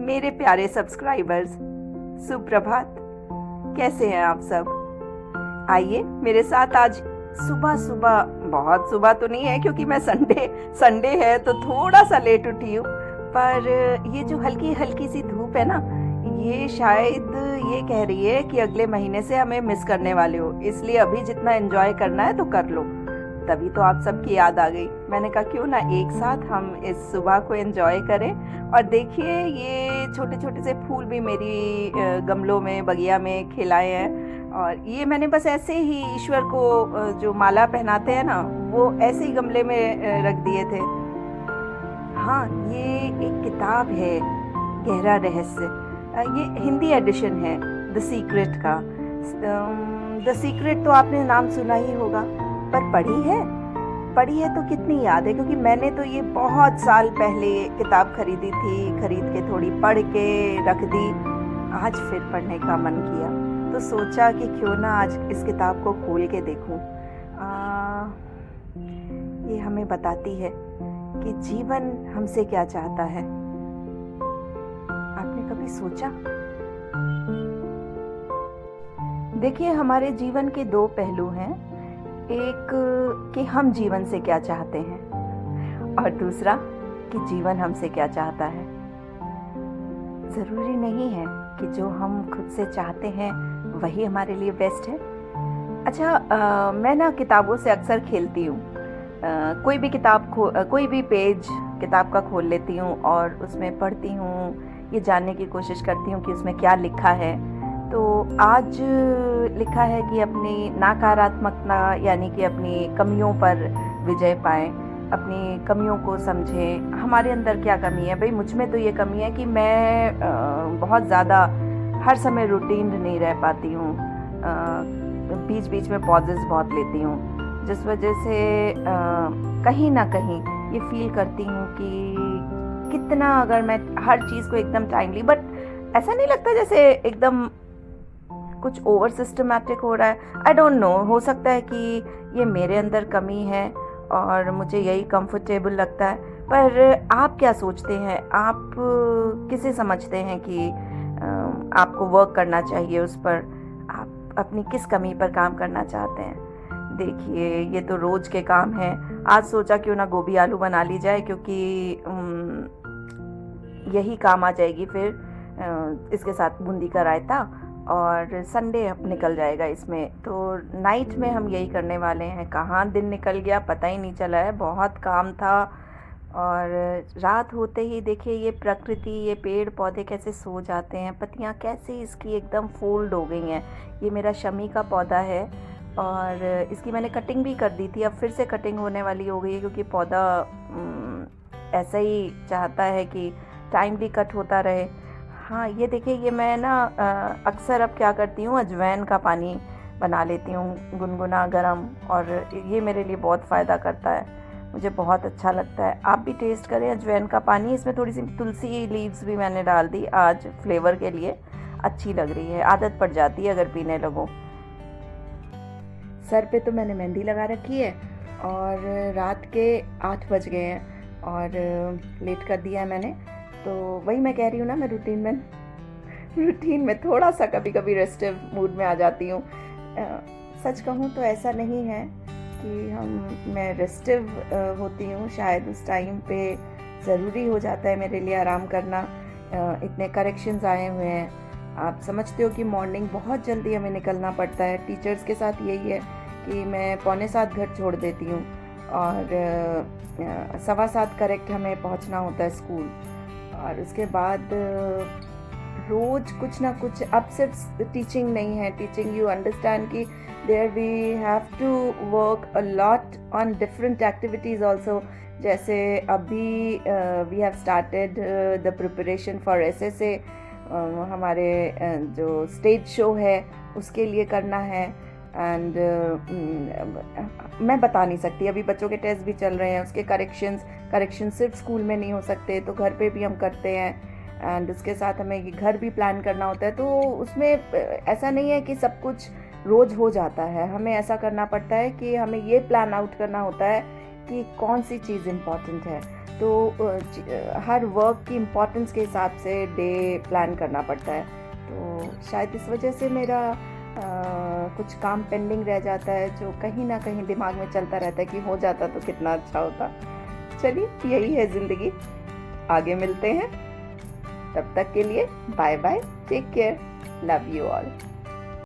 मेरे प्यारे सब्सक्राइबर्स, सुप्रभात। कैसे हैं आप सब? आइए मेरे साथ आज सुबह सुबह, बहुत सुबह तो नहीं है क्योंकि मैं संडे है तो थोड़ा सा लेट उठी हूँ, पर ये जो हल्की हल्की सी धूप है ना, ये शायद ये कह रही है कि अगले महीने से हमें मिस करने वाले हो, इसलिए अभी जितना एंजॉय करना है तो कर लो। तभी तो आप सबकी याद आ गई। मैंने कहा क्यों ना एक साथ हम इस सुबह को एंजॉय करें। और देखिए ये छोटे छोटे से फूल भी मेरी गमलों में, बगिया में खिलाए हैं। और ये मैंने बस ऐसे ही ईश्वर को जो माला पहनाते हैं ना, वो ऐसे ही गमले में रख दिए थे। हाँ, ये एक किताब है, गहरा रहस्य। ये हिंदी एडिशन है द सीक्रेट का। द सीक्रेट तो आपने नाम सुना ही होगा, पर पढ़ी है तो कितनी याद है, क्योंकि मैंने तो ये बहुत साल पहले किताब खरीदी थी, खरीद के थोड़ी पढ़ के रख दी। आज फिर पढ़ने का मन किया तो सोचा कि क्यों ना आज इस किताब को खोल के देखूं। ये हमें बताती है कि जीवन हमसे क्या चाहता है। आपने कभी सोचा? देखिए, हमारे जीवन के दो पहलू हैं, एक कि हम जीवन से क्या चाहते हैं और दूसरा कि जीवन हमसे क्या चाहता है। ज़रूरी नहीं है कि जो हम खुद से चाहते हैं वही हमारे लिए बेस्ट है। अच्छा, मैं ना किताबों से अक्सर खेलती हूँ। कोई भी कोई भी पेज किताब का खोल लेती हूँ और उसमें पढ़ती हूँ, ये जानने की कोशिश करती हूँ कि उसमें क्या लिखा है। तो आज लिखा है कि अपनी नकारात्मकता, यानी कि अपनी कमियों पर विजय पाएं, अपनी कमियों को समझें। हमारे अंदर क्या कमी है? भाई, मुझ में तो ये कमी है कि मैं बहुत ज़्यादा हर समय रूटीन नहीं रह पाती हूँ। बीच बीच में पॉजेस बहुत लेती हूँ, जिस वजह से कहीं ना कहीं ये फील करती हूँ कि कितना अगर मैं हर चीज़ को एकदम टाइमली, बट ऐसा नहीं लगता जैसे एकदम कुछ ओवर सिस्टमैटिक हो रहा है। आई डोंट नो, हो सकता है कि ये मेरे अंदर कमी है और मुझे यही कंफर्टेबल लगता है। पर आप क्या सोचते हैं? आप किसे समझते हैं कि आपको वर्क करना चाहिए उस पर? आप अपनी किस कमी पर काम करना चाहते हैं? देखिए, ये तो रोज़ के काम हैं। आज सोचा क्यों ना गोभी आलू बना ली जाए, क्योंकि यही काम आ जाएगी। फिर इसके साथ बूंदी का रायता, और संडे अब निकल जाएगा इसमें। तो नाइट में हम यही करने वाले हैं। कहाँ दिन निकल गया पता ही नहीं चला है, बहुत काम था। और रात होते ही देखिए ये प्रकृति, ये पेड़ पौधे कैसे सो जाते हैं, पत्तियाँ कैसे इसकी एकदम फोल्ड हो गई हैं। ये मेरा शमी का पौधा है और इसकी मैंने कटिंग भी कर दी थी, अब फिर से कटिंग होने वाली हो गई है, क्योंकि पौधा ऐसा ही चाहता है कि टाइमली कट होता रहे। हाँ, ये देखिए, ये मैं ना अक्सर अब क्या करती हूँ, अजवाइन का पानी बना लेती हूँ गुनगुना गरम, और ये मेरे लिए बहुत फ़ायदा करता है, मुझे बहुत अच्छा लगता है। आप भी टेस्ट करें अजवाइन का पानी। इसमें थोड़ी सी तुलसी लीव्स भी मैंने डाल दी आज फ्लेवर के लिए, अच्छी लग रही है, आदत पड़ जाती है अगर पीने लगो। सर पे तो मैंने मेहंदी लगा रखी है और रात के 8 बज गए हैं और लेट कर दिया है मैंने। तो वही मैं कह रही हूँ ना, मैं रूटीन में थोड़ा सा कभी कभी रेस्टिव मूड में आ जाती हूँ। सच कहूँ तो ऐसा नहीं है कि मैं रेस्टिव होती हूँ, शायद उस टाइम पे ज़रूरी हो जाता है मेरे लिए आराम करना। इतने करेक्शंस आए हुए हैं, आप समझते हो कि मॉर्निंग बहुत जल्दी हमें निकलना पड़ता है। टीचर्स के साथ यही है कि मैं 6:45 घर छोड़ देती हूँ और 7:15 करेक्ट हमें पहुँचना होता है स्कूल। और उसके बाद रोज़ कुछ ना कुछ, अब सिर्फ टीचिंग नहीं है, टीचिंग यू अंडरस्टैंड कि there we have to work a lot on different activities also. जैसे अभी we have started the preparation for SSA, हमारे जो स्टेज शो है उसके लिए करना है। एंड मैं बता नहीं सकती, अभी बच्चों के टेस्ट भी चल रहे हैं, उसके करेक्शन सिर्फ स्कूल में नहीं हो सकते, तो घर पे भी हम करते हैं। एंड उसके साथ हमें ये घर भी प्लान करना होता है, तो उसमें ऐसा नहीं है कि सब कुछ रोज़ हो जाता है। हमें ऐसा करना पड़ता है कि हमें ये प्लान आउट करना होता है कि कौन सी चीज़ इम्पॉर्टेंट है। तो हर वर्क की इम्पोर्टेंस के हिसाब से डे प्लान करना पड़ता है। तो शायद इस वजह से मेरा कुछ काम पेंडिंग रह जाता है, जो कहीं न कहीं दिमाग में चलता रहता है कि हो जाता तो कितना अच्छा होता। चलिए, यही है ज़िंदगी। आगे मिलते हैं। तब तक के लिए bye bye, take care, love you all.